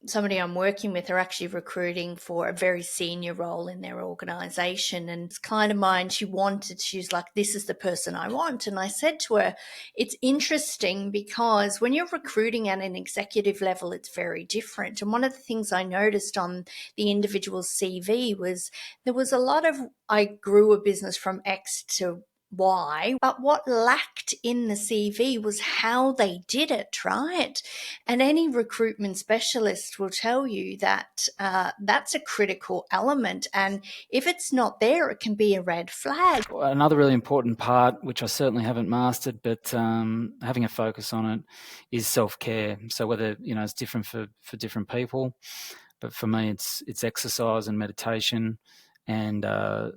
somebody I'm working with are actually recruiting for a very senior role in their organization. And it's kind of mine. She's like, this is the person I want. And I said to her, it's interesting because when you're recruiting at an executive level, it's very different. And one of the things I noticed on the individual's CV was there was a lot of, I grew a business from X to Y, but what lacked in the CV was how they did it, right? And any recruitment specialist will tell you that that's a critical element. And if it's not there, it can be a red flag. Another really important part, which I certainly haven't mastered, but having a focus on it, is self-care. So whether, it's different for different people, but for me, it's exercise and meditation and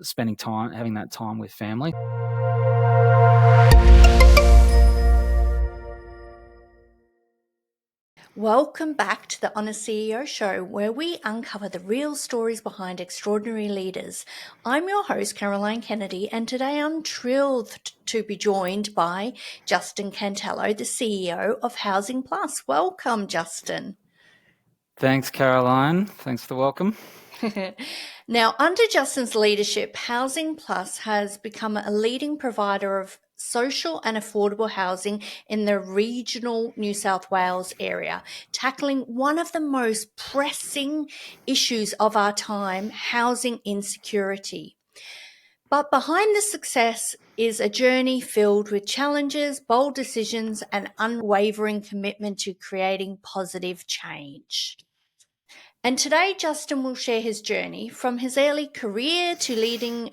spending time, having that time with family. Welcome back to the Honest CEO Show, where we uncover the real stories behind extraordinary leaders. I'm your host, Caroline Kennedy, and today I'm thrilled to be joined by Justin Cantelo, the CEO of Housing Plus. Welcome, Justin. Thanks, Caroline. Thanks for the welcome. Now, under Justin's leadership, Housing Plus has become a leading provider of social and affordable housing in the regional New South Wales area, tackling one of the most pressing issues of our time, housing insecurity. But behind the success is a journey filled with challenges, bold decisions, and unwavering commitment to creating positive change. And today, Justin will share his journey from his early career to leading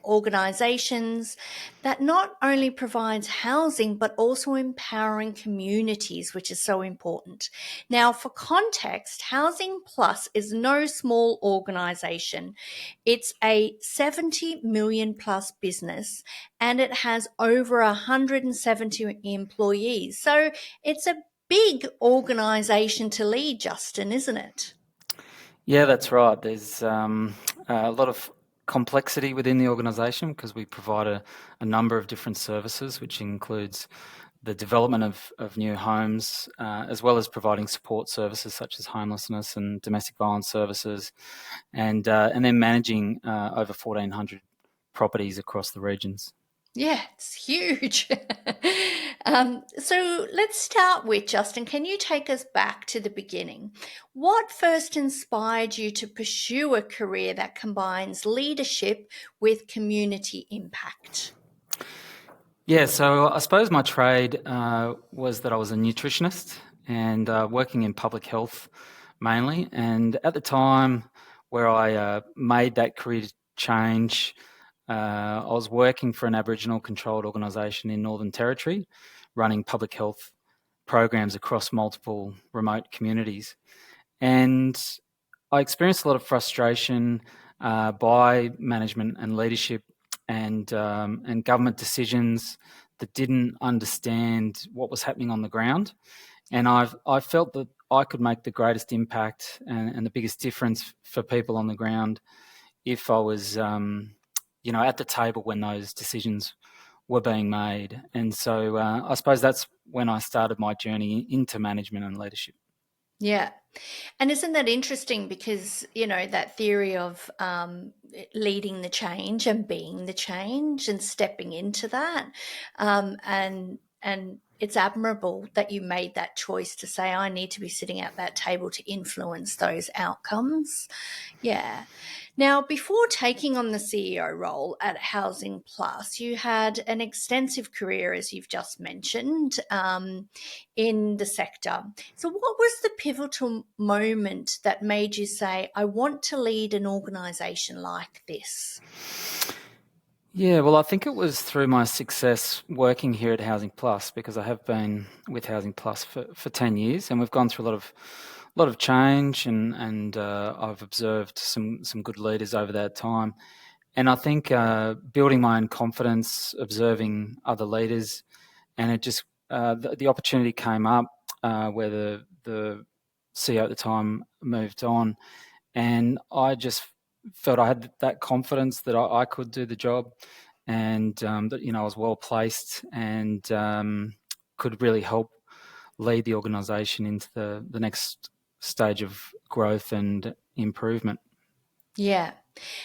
organizations that not only provides housing, but also empowering communities, which is so important. Now, for context, Housing Plus is no small organization. It's a 70 million plus business, and it has over 170 employees. So it's a big organization to lead, Justin, isn't it? Yeah, that's right. There's a lot of complexity within the organisation because we provide a number of different services, which includes the development of new homes, as well as providing support services such as homelessness and domestic violence services, and then managing over 1,400 properties across the regions. Yeah, it's huge. So let's start with, Justin, can you take us back to the beginning? What first inspired you to pursue a career that combines leadership with community impact? Yeah, so I suppose my trade was that I was a nutritionist and working in public health mainly. And at the time where I made that career change, I was working for an Aboriginal controlled organisation in Northern Territory, running public health programs across multiple remote communities. And I experienced a lot of frustration by management and leadership and government decisions that didn't understand what was happening on the ground. And I felt that I could make the greatest impact and the biggest difference for people on the ground if I was, at the table when those decisions were being made. And so I suppose that's when I started my journey into management and leadership. Yeah. And isn't that interesting because, that theory of leading the change and being the change and stepping into that. And it's admirable that you made that choice to say, I need to be sitting at that table to influence those outcomes. Yeah. Now, before taking on the CEO role at Housing Plus, you had an extensive career, as you've just mentioned, in the sector. So what was the pivotal moment that made you say, I want to lead an organisation like this? Yeah, well, I think it was through my success working here at Housing Plus, because I have been with Housing Plus for 10 years, and we've gone through a lot of change, and I've observed some good leaders over that time. And I think building my own confidence, observing other leaders, and it just the opportunity came up where the CEO at the time moved on, and I just felt I had that confidence that I could do the job, and that I was well placed and could really help lead the organisation into the next stage of growth and improvement. Yeah.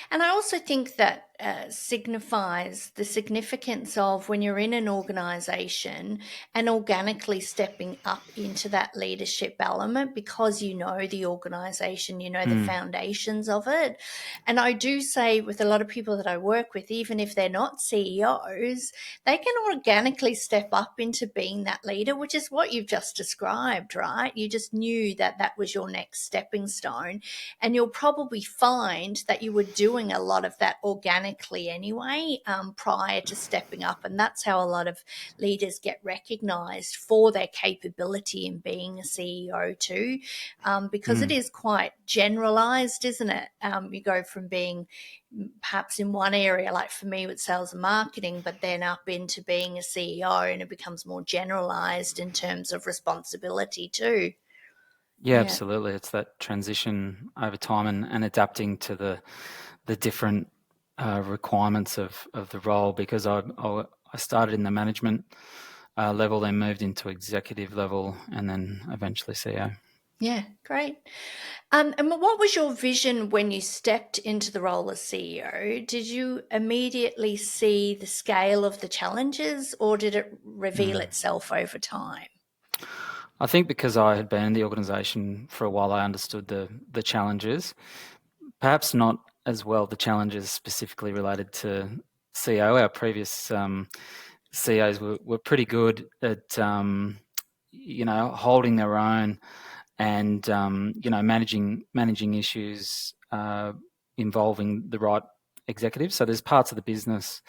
And I also think that signifies the significance of when you're in an organization and organically stepping up into that leadership element because you know the organization, you know the foundations of it. And I do say with a lot of people that I work with, even if they're not CEOs, they can organically step up into being that leader, which is what you've just described, right? You just knew that that was your next stepping stone. And you'll probably find that you were doing a lot of that organically anyway, prior to stepping up. And that's how a lot of leaders get recognized for their capability in being a CEO too, because it is quite generalized, isn't it? You go from being perhaps in one area, like for me with sales and marketing, but then up into being a CEO, and it becomes more generalized in terms of responsibility too. Yeah, Yeah. absolutely. It's that transition over time and adapting to the different requirements of the role, because I started in the management level, then moved into executive level, and then eventually CEO. Yeah, great. And what was your vision when you stepped into the role as CEO? Did you immediately see the scale of the challenges, or did it reveal itself over time? I think because I had been in the organisation for a while, I understood the challenges. Perhaps not as well the challenges specifically related to CEO. Our previous CEOs were pretty good at holding their own and managing issues involving the right executives. So there's parts of the business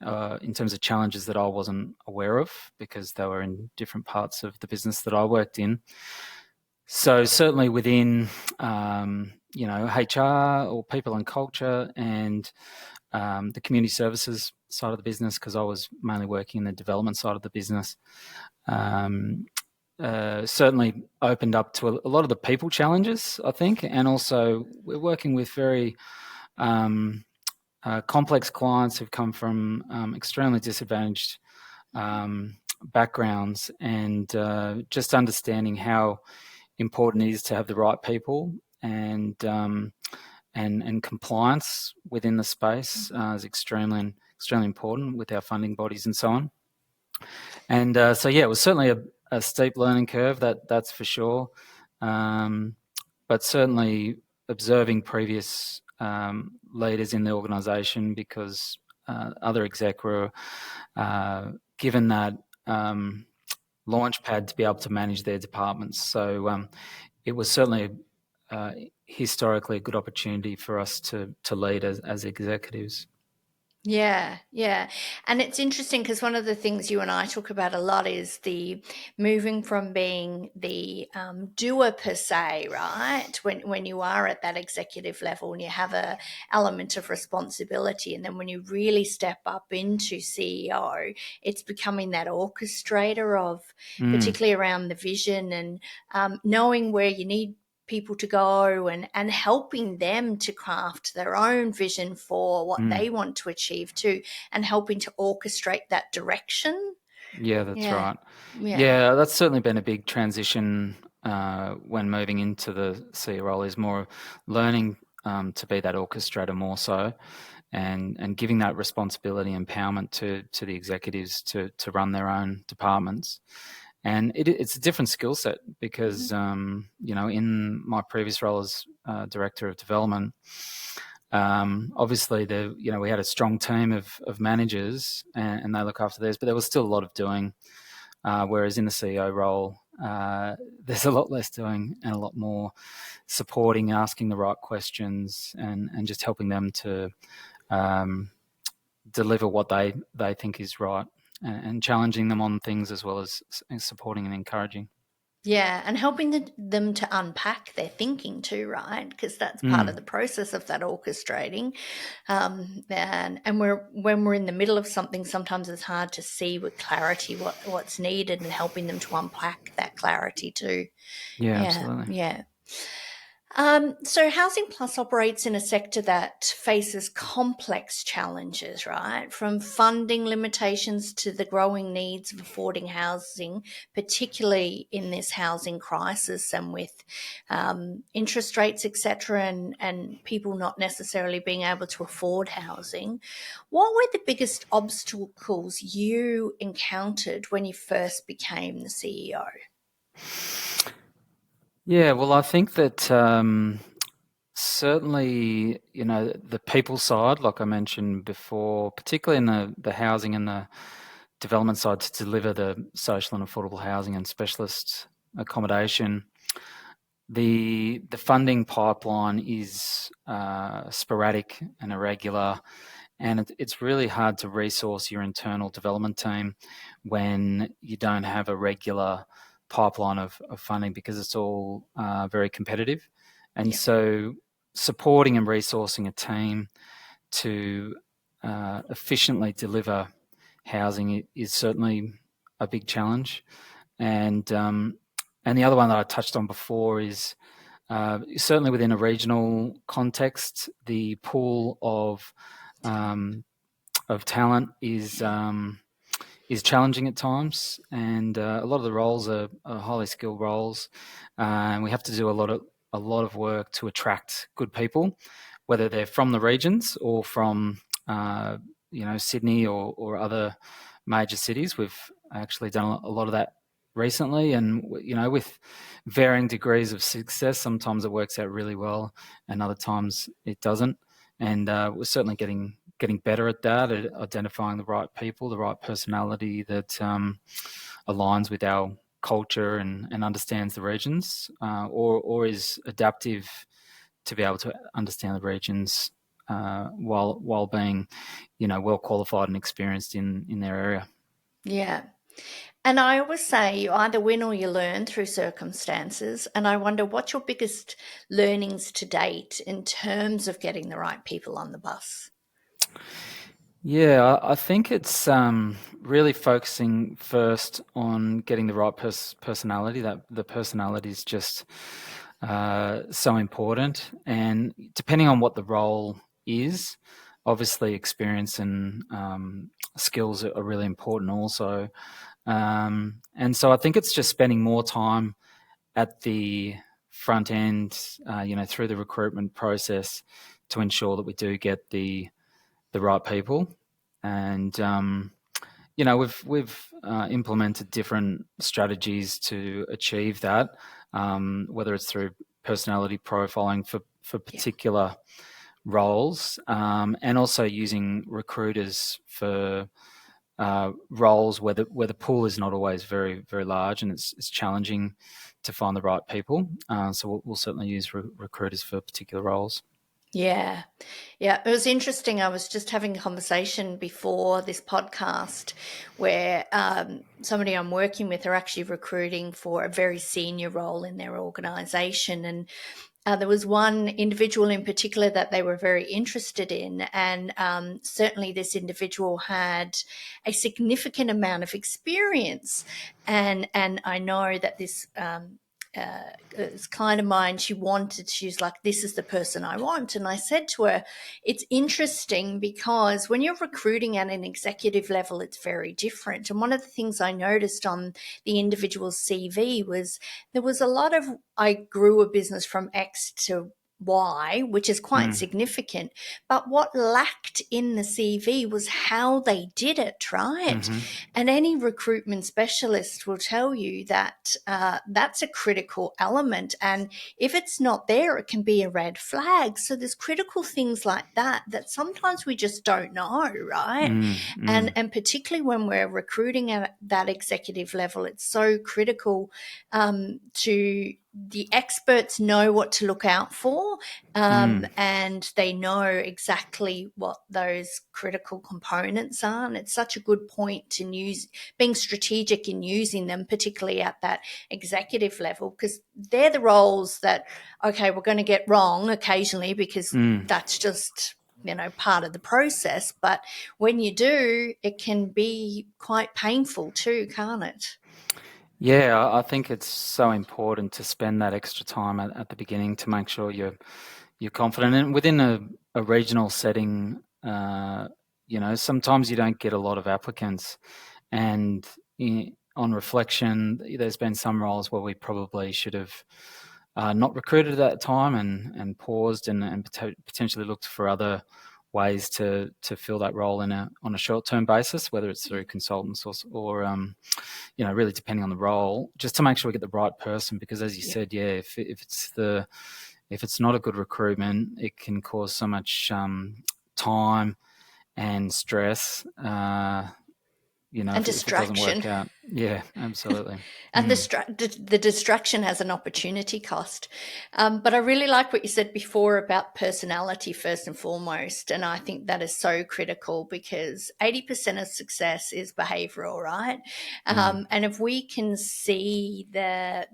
in terms of challenges that I wasn't aware of because they were in different parts of the business that I worked in. So certainly within HR or people and culture and the community services side of the business, because I was mainly working in the development side of the business. Certainly opened up to a lot of the people challenges, I think, and also we're working with very complex clients who've come from extremely disadvantaged backgrounds, and just understanding how important it is to have the right people and compliance within the space is extremely important with our funding bodies and so on. And so yeah, it was certainly a steep learning curve, that's for sure. But certainly observing previous leaders in the organisation, because other exec were given that launch pad to be able to manage their departments. So it was certainly historically a good opportunity for us to lead as executives. Yeah, yeah. And it's interesting because one of the things you and I talk about a lot is the moving from being the doer per se, right? When you are at that executive level and you have a element of responsibility, and then when you really step up into CEO, it's becoming that orchestrator of, particularly around the vision and knowing where you need people to go and helping them to craft their own vision for what they want to achieve too, and helping to orchestrate that direction. Yeah, that's Yeah. right. Yeah. Yeah, that's certainly been a big transition when moving into the CEO role, is more learning to be that orchestrator more so, and giving that responsibility, empowerment to the executives to run their own departments. And it's a different skill set because, in my previous role as director of development, obviously we had a strong team of managers and they look after theirs, but there was still a lot of doing. Whereas in the CEO role, there's a lot less doing and a lot more supporting, asking the right questions, and just helping them to deliver what they think is right, and challenging them on things as well as supporting and encouraging. Yeah, and helping them to unpack their thinking too, right? Because that's part of the process of that orchestrating. And when we're in the middle of something, sometimes it's hard to see with clarity what's needed, and helping them to unpack that clarity too. Yeah, Yeah, absolutely. yeah. So Housing Plus operates in a sector that faces complex challenges, right? From funding limitations to the growing needs of affording housing, particularly in this housing crisis and with interest rates, etc., and people not necessarily being able to afford housing. What were the biggest obstacles you encountered when you first became the CEO? Yeah, well, I think that certainly, the people side, like I mentioned before, particularly in the housing and the development side to deliver the social and affordable housing and specialist accommodation, the funding pipeline is sporadic and irregular, and it's really hard to resource your internal development team when you don't have a regular pipeline of funding because it's all very competitive. And Yeah, so supporting and resourcing a team to efficiently deliver housing is certainly a big challenge. And the other one that I touched on before is certainly within a regional context, the pool of talent is challenging at times, and a lot of the roles are highly skilled roles, and we have to do a lot of work to attract good people, whether they're from the regions or from Sydney or other major cities. We've actually done a lot of that recently, and with varying degrees of success. Sometimes it works out really well, and other times it doesn't. And we're certainly getting better at that, at identifying the right people, the right personality that aligns with our culture and understands the regions, or is adaptive to be able to understand the regions while being, well qualified and experienced in their area. yeah. And I always say you either win or you learn through circumstances. And I wonder what's your biggest learnings to date in terms of getting the right people on the bus? Yeah, I think it's really focusing first on getting the right personality. That the personality is just so important, and depending on what the role is, obviously experience and skills are really important also. And so I think it's just spending more time at the front end, through the recruitment process to ensure that we do get the right people. And we've implemented different strategies to achieve that, whether it's through personality profiling for Yeah. particular roles, and also using recruiters for roles where the pool is not always very very large, and it's challenging to find the right people. So we'll certainly use recruiters for particular roles. Yeah. Yeah. It was interesting. I was just having a conversation before this podcast where somebody I'm working with are actually recruiting for a very senior role in their organization. And there was one individual in particular that they were very interested in, and certainly this individual had a significant amount of experience. And I know that this client of mine, she was like, this is the person I want. And I said to her, it's interesting because when you're recruiting at an executive level, it's very different. And one of the things I noticed on the individual's CV was there was a lot of, I grew a business from X to Y, which is quite Mm, significant. But what lacked in the CV was how they did it, right? hmm And any recruitment specialist will tell you that that's a critical element. And if it's not there, it can be a red flag. So there's critical things like that that sometimes we just don't know, right? mm, mm, And particularly when we're recruiting at that executive level, it's so critical to the experts know what to look out for, mm, and they know exactly what those critical components are. And it's such a good point to use being strategic in using them, particularly at that executive level, because they're the roles that, okay, we're going to get wrong occasionally because mm. that's just part of the process. But when you do, it can be quite painful too, can't it? Yeah, I think it's so important to spend that extra time at the beginning to make sure you're confident. And within a regional setting, sometimes you don't get a lot of applicants. And on reflection, there's been some roles where we probably should have not recruited at that time and paused and potentially looked for other ways to fill that role on a short-term basis, whether it's through consultants or really depending on the role, just to make sure we get the right person. Because as you said, yeah, if it's not a good recruitment, it can cause so much time and stress. And If it doesn't distraction. work out. Yeah, absolutely. And the distraction has an opportunity cost. But I really like what you said before about personality first and foremost. And I think that is so critical because 80% of success is behavioral, right? And if we can see the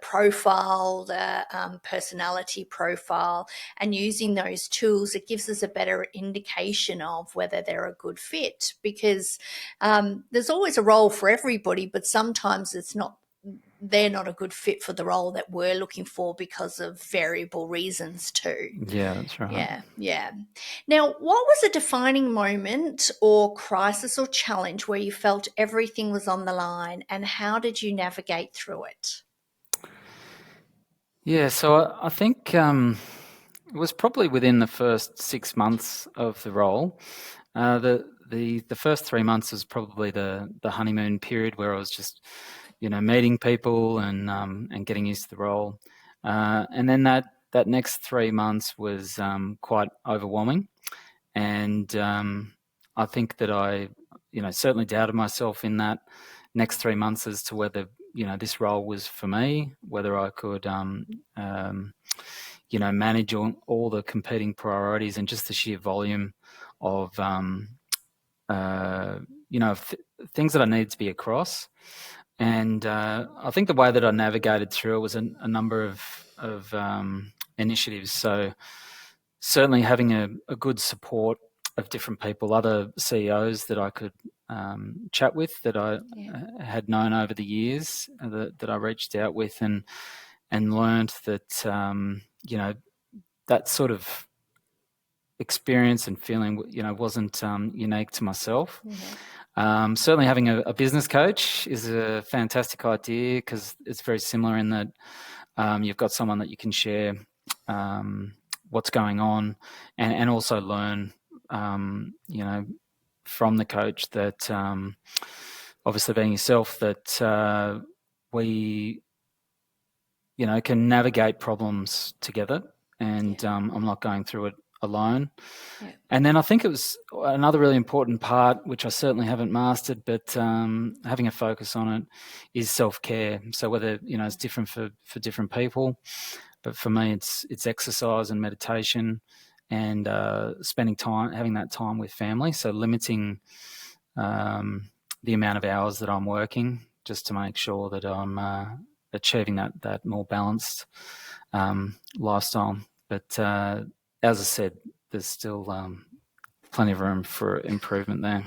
profile, the personality profile, and using those tools, it gives us a better indication of whether they're a good fit. Because there's always a role for everybody, but sometimes they're not a good fit for the role that we're looking for because of variable reasons too. Yeah, that's right. Yeah. Now, what was a defining moment or crisis or challenge where you felt everything was on the line, and how did you navigate through it? Yeah, so I think it was probably within the first 6 months of the role. The first 3 months was probably the honeymoon period where I was just, meeting people and getting used to the role. And then that next 3 months was quite overwhelming. And I think that I, certainly doubted myself in that next 3 months as to whether, this role was for me, whether I could, manage all the competing priorities and just the sheer volume of, uh, things that I needed to be across. And I think the way that I navigated through it was a number of initiatives. So certainly having a good support of different people, other CEOs that I could chat with that I had known over the years that I reached out with and learned that that sort of experience and feeling wasn't unique to myself. Certainly having a business coach is a fantastic idea because it's very similar in that you've got someone that you can share what's going on and also learn, from the coach that obviously being yourself that we, can navigate problems together and I'm not going through it alone. And then I think it was another really important part, which I certainly haven't mastered, but having a focus on it is self-care. So whether, it's different for different people, but for me, it's exercise and meditation and spending time, having that time with family. So limiting the amount of hours that I'm working just to make sure that I'm achieving that more balanced lifestyle. But as I said, there's still plenty of room for improvement there.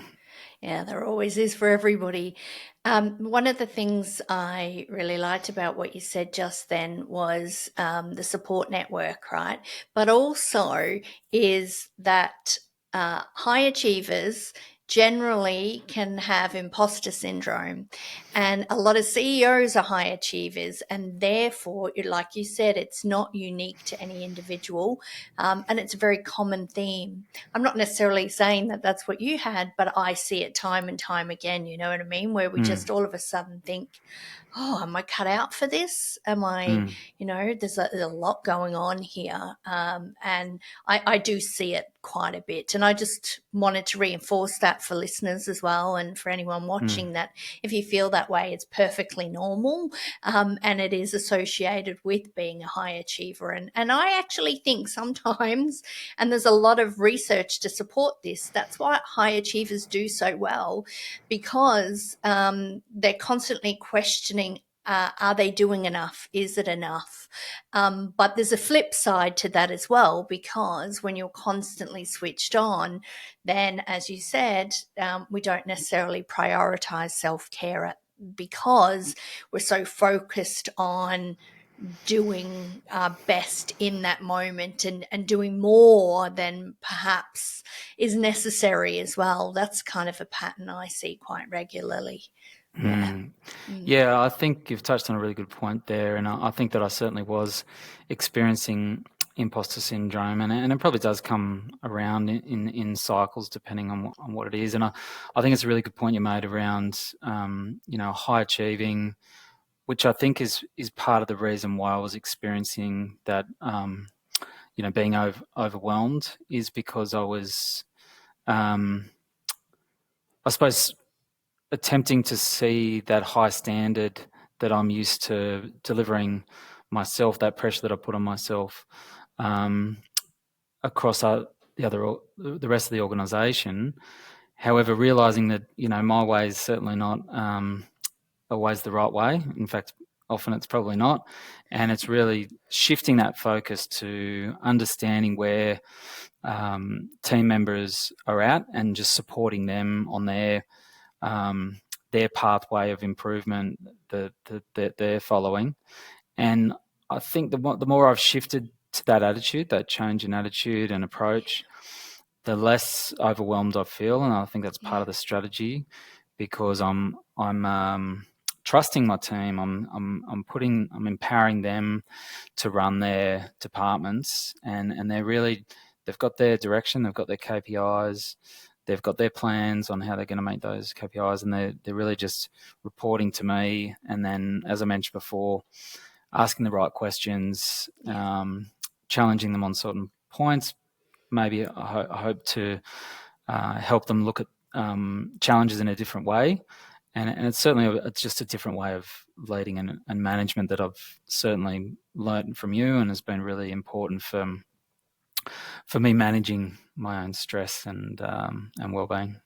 Yeah, there always is for everybody. One of the things I really liked about what you said just then was the support network, right? But also is that high achievers generally can have imposter syndrome, and a lot of CEOs are high achievers, and therefore, like you said, it's not unique to any individual, and it's a very common theme. I'm not necessarily saying that that's what you had, but I see it time and time again, you know what I mean? Where we just all of a sudden think, oh, am I cut out for this? Am I, there's a lot going on here. And I do see it quite a bit. And I just wanted to reinforce that for listeners as well. And for anyone watching, that if you feel that way, it's perfectly normal. And it is associated with being a high achiever. And I actually think sometimes, and there's a lot of research to support this, that's why high achievers do so well, because they're constantly questioning, are they doing enough? Is it enough? But there's a flip side to that as well, because when you're constantly switched on, then, as you said, we don't necessarily prioritize self-care because we're so focused on doing our best in that moment and doing more than perhaps is necessary as well. That's kind of a pattern I see quite regularly. Yeah. Yeah, I think you've touched on a really good point there, and I think that I certainly was experiencing imposter syndrome, and it probably does come around in cycles depending on what it is. And I think it's a really good point you made around high achieving, which I think is part of the reason why I was experiencing that being overwhelmed, is because I was I suppose attempting to see that high standard that I'm used to delivering myself, that pressure that I put on myself, um, across the rest of the organisation. However, realising that my way is certainly not always the right way. In fact, often it's probably not, and it's really shifting that focus to understanding where team members are at and just supporting them on their pathway of improvement that they're following. And I think the more I've shifted to that attitude, that change in attitude and approach, the less overwhelmed I feel, and I think that's part of the strategy, because I'm trusting my team. I'm empowering them to run their departments, and they've got their direction, they've got their KPIs, they've got their plans on how they're going to make those KPIs, and they're really just reporting to me. And then, as I mentioned before, asking the right questions, challenging them on certain points. Maybe I hope to help them look at challenges in a different way. And it's certainly just a different way of leading and management that I've certainly learned from you, and has been really important for me managing my own stress and well-being.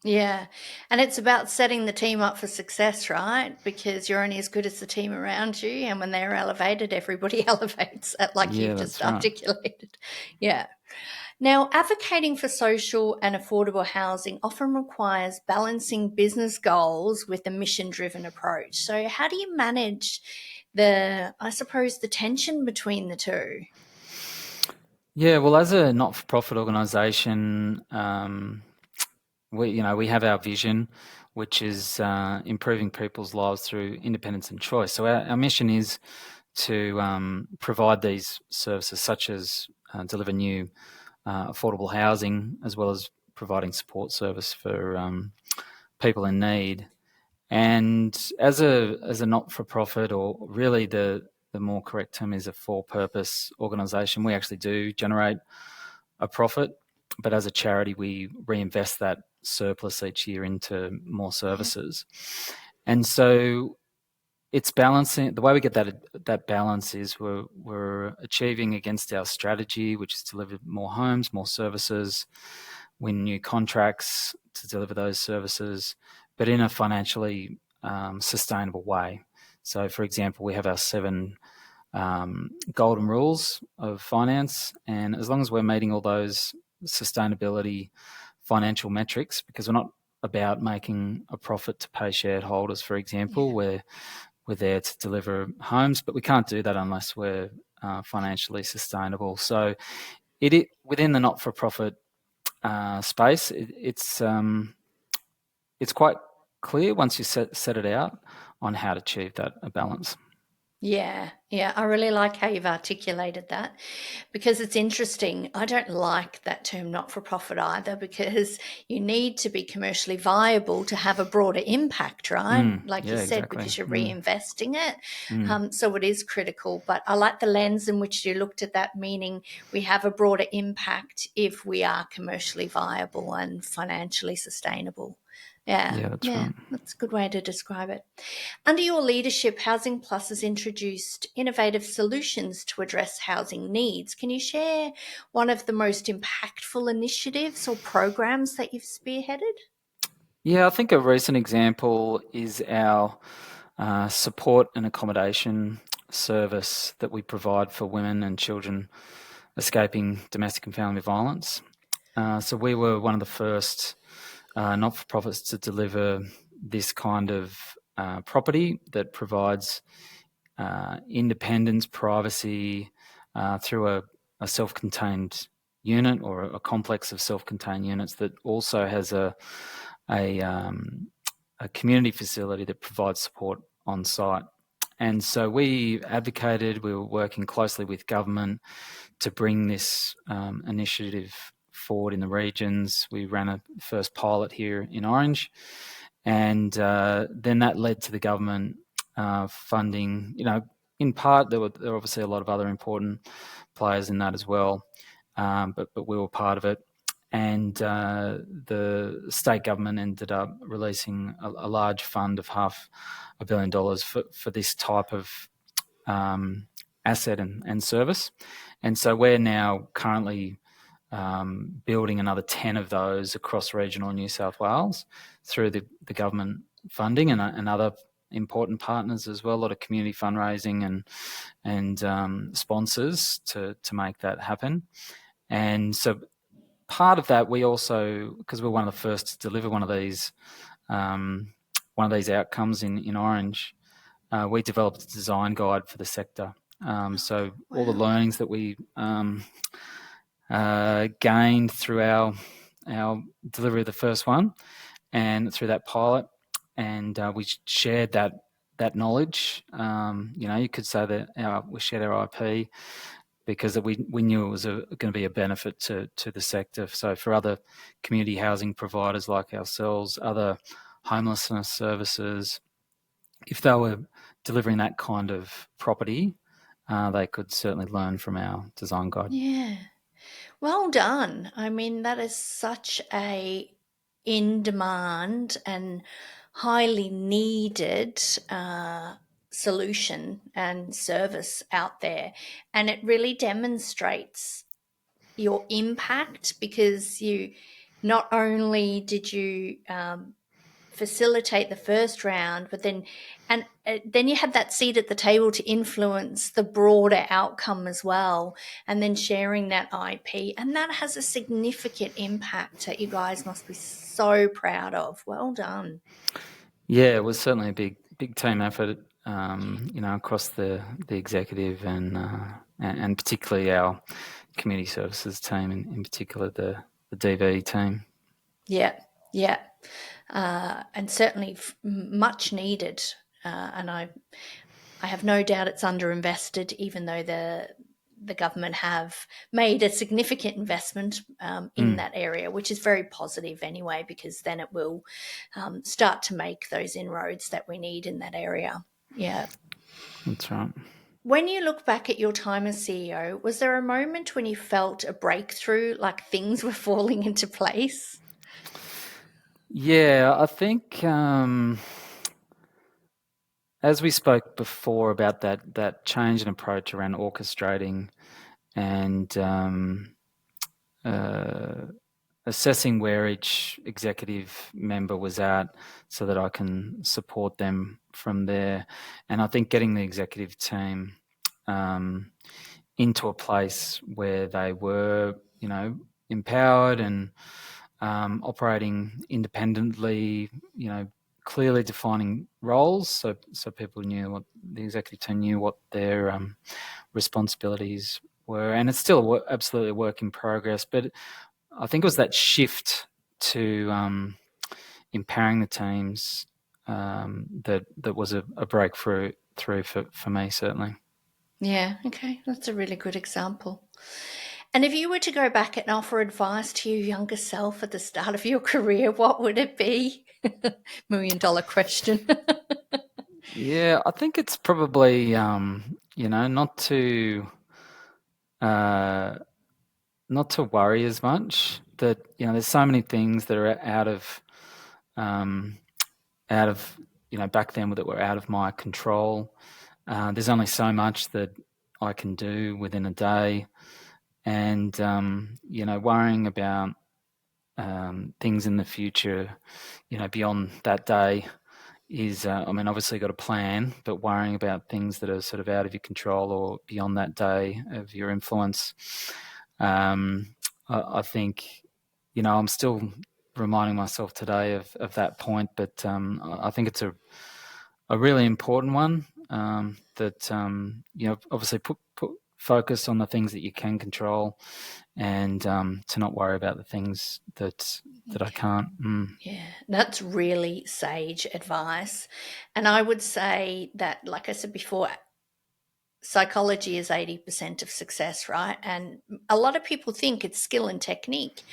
Yeah. And it's about setting the team up for success, right? Because you're only as good as the team around you. And when they're elevated, everybody elevates, like Yeah, you've just that's right. articulated. Yeah. Now, advocating for social and affordable housing often requires balancing business goals with a mission driven approach. So, how do you manage I suppose, the tension between the two? Yeah, well, as a not-for-profit organisation, we have our vision, which is improving people's lives through independence and choice. So our mission is to provide these services, such as deliver new affordable housing, as well as providing support service for people in need. And as a not-for-profit, or really the more correct term is a for-purpose organisation, we actually do generate a profit, but as a charity, we reinvest that surplus each year into more Yeah. services. And so it's balancing. The way we get that balance is we're achieving against our strategy, which is to deliver more homes, more services, win new contracts to deliver those services, but in a financially sustainable way. So, for example, we have our 7 golden rules of finance, and as long as we're meeting all those sustainability financial metrics, because we're not about making a profit to pay shareholders, for example, Yeah. we're there to deliver homes, but we can't do that unless we're financially sustainable. So within the not-for-profit space, it's quite clear once you set it out on how to achieve that balance. Yeah, yeah, I really like how you've articulated that, because it's interesting. I don't like that term not for profit either, because you need to be commercially viable to have a broader impact, right? Like you Yeah, said, exactly. because you're reinvesting it. Mm. So it is critical. But I like the lens in which you looked at that, meaning we have a broader impact if we are commercially viable and financially sustainable. Yeah, Yeah, that's yeah, right. that's a good way to describe it. Under your leadership, Housing Plus has introduced innovative solutions to address housing needs. Can you share one of the most impactful initiatives or programs that you've spearheaded? Yeah, I think a recent example is our support and accommodation service that we provide for women and children escaping domestic and family violence. So we were one of the first not-for-profits to deliver this kind of property that provides independence, privacy through a self-contained unit or a complex of self-contained units that also has a community facility that provides support on site. And so we advocated, we were working closely with government to bring this initiative forward in the regions. We ran a first pilot here in Orange, and then that led to the government funding. In part, there were obviously a lot of other important players in that as well, but we were part of it. And the state government ended up releasing a large fund of $500 million for this type of asset and service. And so we're now currently building another 10 of those across regional New South Wales through the government funding and other important partners as well, a lot of community fundraising and sponsors to make that happen. And so part of that, we also, because we're one of the first to deliver one of these outcomes in Orange, we developed a design guide for the sector. So all the learnings that we gained through our delivery of the first one and through that pilot, and we shared that knowledge. You could say that we shared our IP because we knew it was going to be a benefit to the sector. So for other community housing providers like ourselves, other homelessness services, if they were delivering that kind of property, they could certainly learn from our design guide. Yeah. Well done. I mean, that is such a in-demand and highly needed solution and service out there. And it really demonstrates your impact because you not only did you facilitate the first round, but then you had that seat at the table to influence the broader outcome as well, and then sharing that IP, and that has a significant impact that you guys must be so proud of. Well done. Yeah, it was certainly a big team effort, across the executive and particularly our community services team, in particular the DV team. Yeah, yeah. And certainly much needed. And I have no doubt it's underinvested, even though the government have made a significant investment in that area, which is very positive anyway, because then it will start to make those inroads that we need in that area. Yeah. That's right. When you look back at your time as CEO, was there a moment when you felt a breakthrough, like things were falling into place? Yeah, I think as we spoke before about that change in approach around orchestrating and assessing where each executive member was at so that I can support them from there. And I think getting the executive team into a place where they were, empowered and operating independently, clearly defining roles, so people knew what the executive team knew what their responsibilities were, and it's still absolutely a work in progress. But I think it was that shift to empowering the teams that was a breakthrough for me, certainly. Yeah, okay, that's a really good example. And if you were to go back and offer advice to your younger self at the start of your career, what would it be? $1 million question. Yeah, I think it's probably not to worry as much. That there's so many things that are out of back then that were out of my control. There's only so much that I can do within a day, and worrying about things in the future, beyond that day is, obviously got a plan, but worrying about things that are sort of out of your control or beyond that day of your influence, I think, I'm still reminding myself today of that point, but I think it's a really important one. That obviously put focus on the things that you can control, and to not worry about the things that I can't. Yeah, that's really sage advice. And I would say that, like I said before, psychology is 80% of success, right? And a lot of people think it's skill and technique,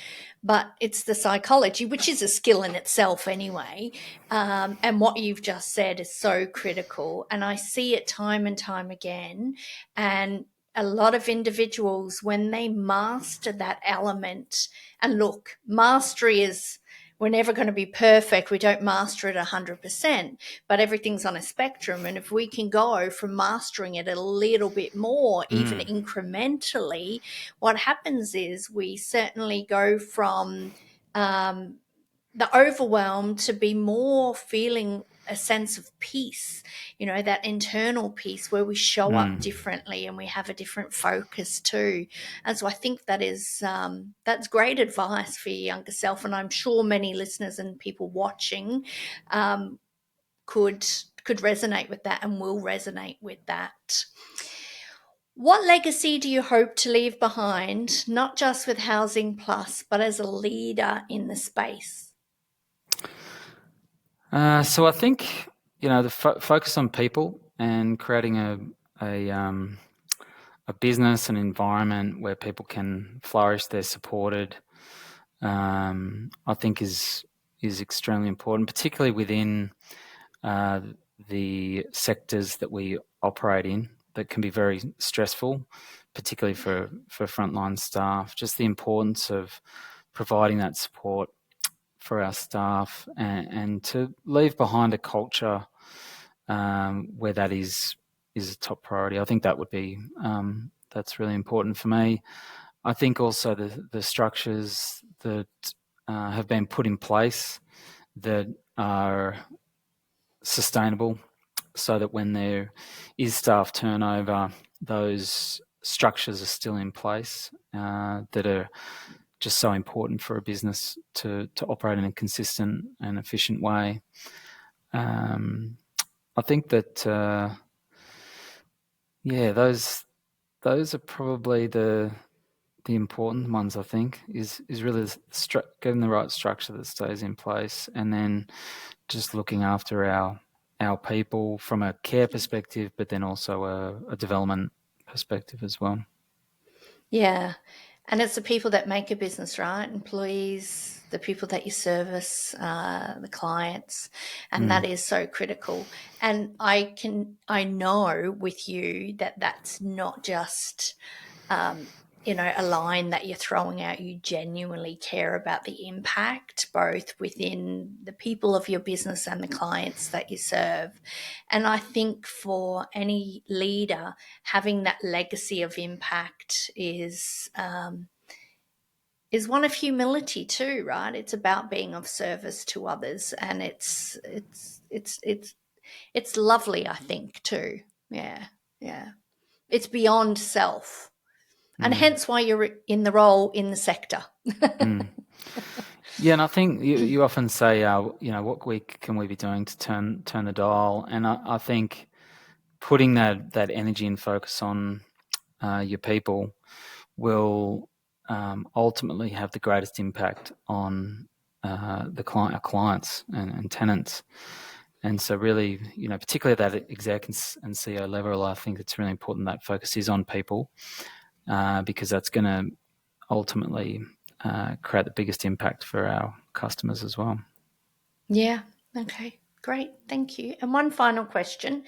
but it's the psychology, which is a skill in itself anyway. And what you've just said is so critical. And I see it time and time again. And a lot of individuals, when they master that element, and look, mastery is, we're never going to be perfect. We don't master it 100%, but everything's on a spectrum. And if we can go from mastering it a little bit more, even incrementally, what happens is we certainly go from the overwhelm to be more feeling a sense of peace, that internal peace where we show up differently and we have a different focus too. And so I think that's great advice for your younger self. And I'm sure many listeners and people watching could resonate with that and will resonate with that. What legacy do you hope to leave behind, not just with Housing Plus, but as a leader in the space? So I think the focus on people and creating a business, an environment where people can flourish, they're supported. I think is extremely important, particularly within the sectors that we operate in, that can be very stressful, particularly for frontline staff. Just the importance of providing that support for our staff, and to leave behind a culture where that is a top priority. I think that would be that's really important for me. I think also the structures that have been put in place that are sustainable, so that when there is staff turnover, those structures are still in place, that are just so important for a business to operate in a consistent and efficient way. I think that those are probably the important ones. I think is really getting the right structure that stays in place, and then just looking after our people from a care perspective, but then also a development perspective as well. Yeah. And it's the people that make a business, right? Employees, the people that you service, the clients, and that is so critical. And I know with you that that's not just, a line that you're throwing out. You genuinely care about the impact, both within the people of your business and the clients that you serve. And I think for any leader, having that legacy of impact is one of humility too, right? It's about being of service to others, and it's lovely, I think, too. Yeah, yeah. It's beyond self. And hence why you're in the role in the sector. Yeah, and I think you often say, what can we be doing to turn the dial? And I think putting that energy and focus on your people will ultimately have the greatest impact on our clients and tenants. And so really, particularly at that exec and CEO level, I think it's really important that focus is on people, because that's going to ultimately create the biggest impact for our customers as well. Yeah. Okay. Great. Thank you. And one final question.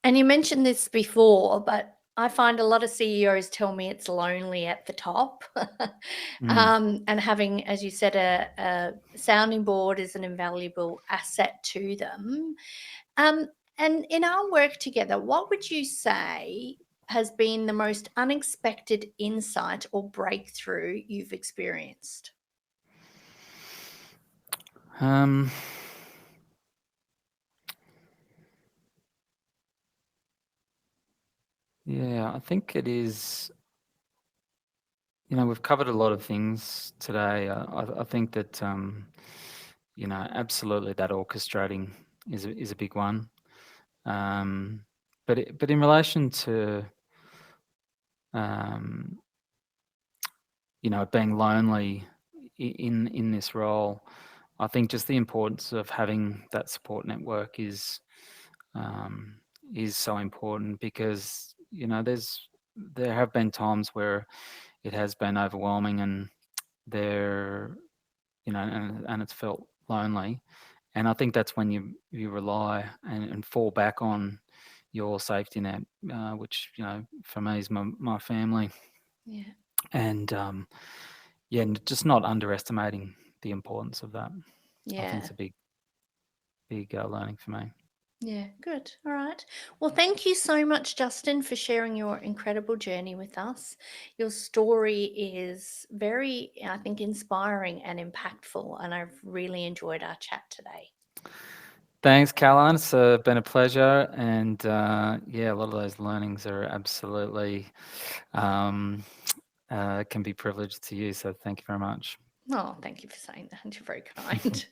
And you mentioned this before, but I find a lot of CEOs tell me it's lonely at the top. And having, as you said, a sounding board is an invaluable asset to them. And in our work together, what would you say has been the most unexpected insight or breakthrough you've experienced? Yeah, I think it is. We've covered a lot of things today. I think that absolutely that orchestrating is a big one. But in relation to um, being lonely in this role, I think just the importance of having that support network is so important, because there have been times where it has been overwhelming, and there and it's felt lonely. And I think that's when you rely and fall back on your safety net, which for me is my family. Yeah. And yeah, and just not underestimating the importance of that. I think Yeah. it's a big learning for me. Yeah, good. All right. Well, thank you so much, Justin, for sharing your incredible journey with us. Your story is very, I think, inspiring and impactful, and I've really enjoyed our chat today. Thanks, Caroline. It's been a pleasure, and yeah, a lot of those learnings are absolutely can be privileged to you. So thank you very much. Oh, thank you for saying that. You're very kind.